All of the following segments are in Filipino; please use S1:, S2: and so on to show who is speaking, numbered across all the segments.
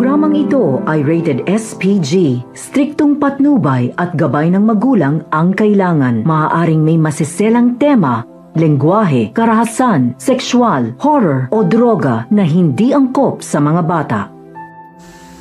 S1: Programang ito ay rated SPG. Striktong patnubay at gabay ng magulang ang kailangan. Maaaring may masiselang tema, lengguwahe, karahasan, sexual, horror o droga na hindi angkop sa mga bata.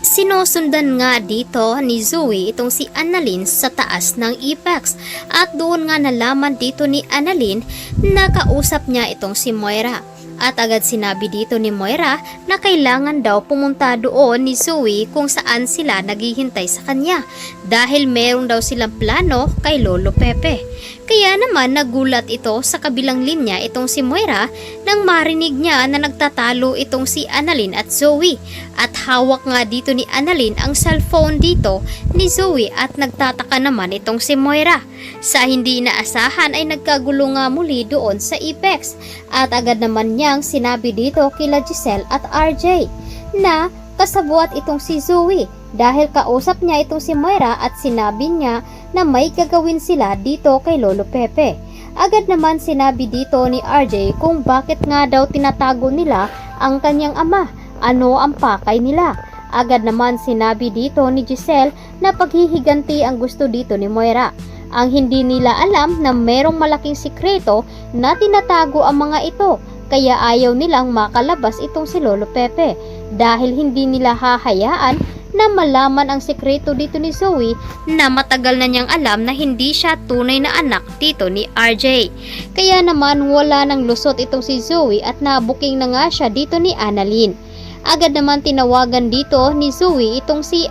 S2: Sinusundan nga dito ni Zoe itong si Annalyn sa taas ng Apex at doon nga nalaman dito ni Annalyn na kausap niya itong si Moira. At agad sinabi dito ni Moira na kailangan daw pumunta doon ni Zoe kung saan sila naghihintay sa kanya dahil meron daw silang plano kay Lolo Pepe. Kaya naman nagulat ito sa kabilang linya itong si Moira nang marinig niya na nagtatalo itong si Annalyn at Zoe. At hawak nga dito ni Annalyn ang cellphone dito ni Zoe at nagtataka naman itong si Moira. Sa hindi inaasahan ay nagkagulo nga muli doon sa Apex at agad naman niyang sinabi dito kila Giselle at RJ na kasabuat itong si Zoe dahil kausap niya itong si Moira at sinabi niya na may gagawin sila dito kay Lolo Pepe. Agad naman sinabi dito ni RJ kung bakit nga daw tinatago nila ang kanyang ama, ano ang pakay nila. Agad naman sinabi dito ni Giselle na paghihiganti ang gusto dito ni Moira. Ang hindi nila alam na merong malaking sikreto na tinatago ang mga ito, kaya ayaw nilang makalabas itong si Lolo Pepe dahil hindi nila hahayaan na malaman ang sikreto dito ni Zoe na matagal na niyang alam na hindi siya tunay na anak dito ni RJ. Kaya naman wala nang lusot itong si Zoe at nabuking na nga siya dito ni Annalyn. Agad naman tinawagan dito ni Zoe itong si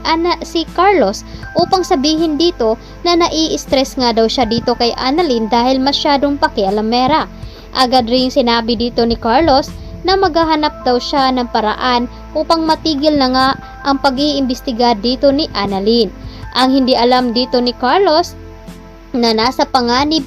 S2: Carlos upang sabihin dito na nai-stress nga daw siya dito kay Annalyn dahil masyadong pakialamera. Agad ring sinabi dito ni Carlos na maghahanap daw siya ng paraan upang matigil na nga ang pag-iimbestiga dito ni Annalyn. Ang hindi alam dito ni Carlos na nasa panganib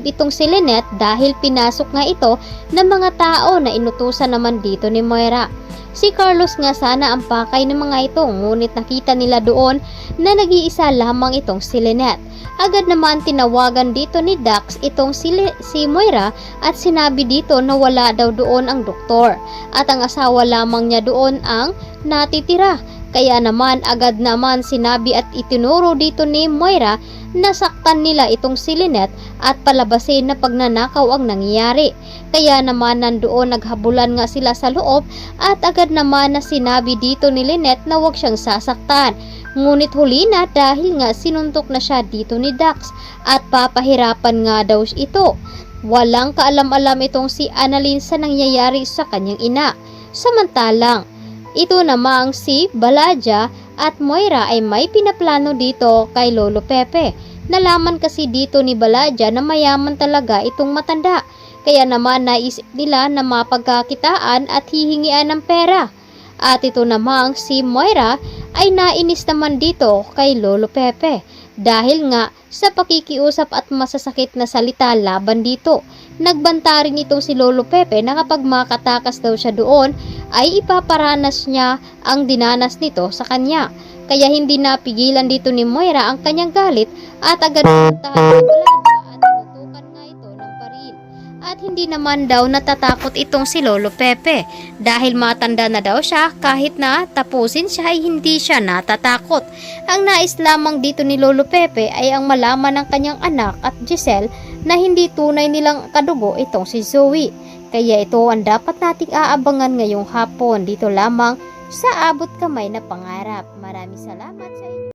S2: itong si Lynette dahil pinasok nga ito ng mga tao na inutusan naman dito ni Moira. Si Carlos nga sana ang pakay ng mga ito, ngunit nakita nila doon na nag-iisa lamang itong si Lynette. Agad naman tinawagan dito ni Dax itong si Moira at sinabi dito na wala daw doon ang doktor at ang asawa lamang niya doon ang natitira. Kaya naman agad naman sinabi at itinuro dito ni Moira na saktan nila itong si Lynette at palabasin na pagnanakaw ang nangyayari. Kaya naman nandoon naghabulan nga sila sa loob at agad naman na sinabi dito ni Lynette na huwag siyang sasaktan. Ngunit huli na dahil nga sinuntok na siya dito ni Dax at papahirapan nga daw ito. Walang kaalam-alam itong si Annalyn sa nangyayari sa kanyang ina. Samantalang ito namang si Balaja at Moira ay may pinaplano dito kay Lolo Pepe. Nalaman kasi dito ni Balaja na mayaman talaga itong matanda. Kaya naman naisip nila na mapagkakitaan at hihingian ng pera. At ito namang si Moira ay nainis naman dito kay Lolo Pepe dahil nga sa pakikiusap at masasakit na salita laban dito. Nagbanta rin itong si Lolo Pepe na kapag makatakas daw siya doon ay ipaparanas niya ang dinanas nito sa kanya. Kaya hindi napigilan dito ni Moira ang kanyang galit at agad pinuntahan ni Balaja at tinutukan nga ito ng baril. At hindi naman daw natatakot itong si Lolo Pepe dahil matanda na daw siya, kahit na tapusin siya ay hindi siya natatakot. Ang nais lamang dito ni Lolo Pepe ay ang malaman ng kanyang anak at Giselle na hindi tunay nilang kadugo itong si Zoe. Kaya ito ang dapat nating aabangan ngayong hapon dito lamang sa Abot Kamay na Pangarap. Maraming salamat sa inyo.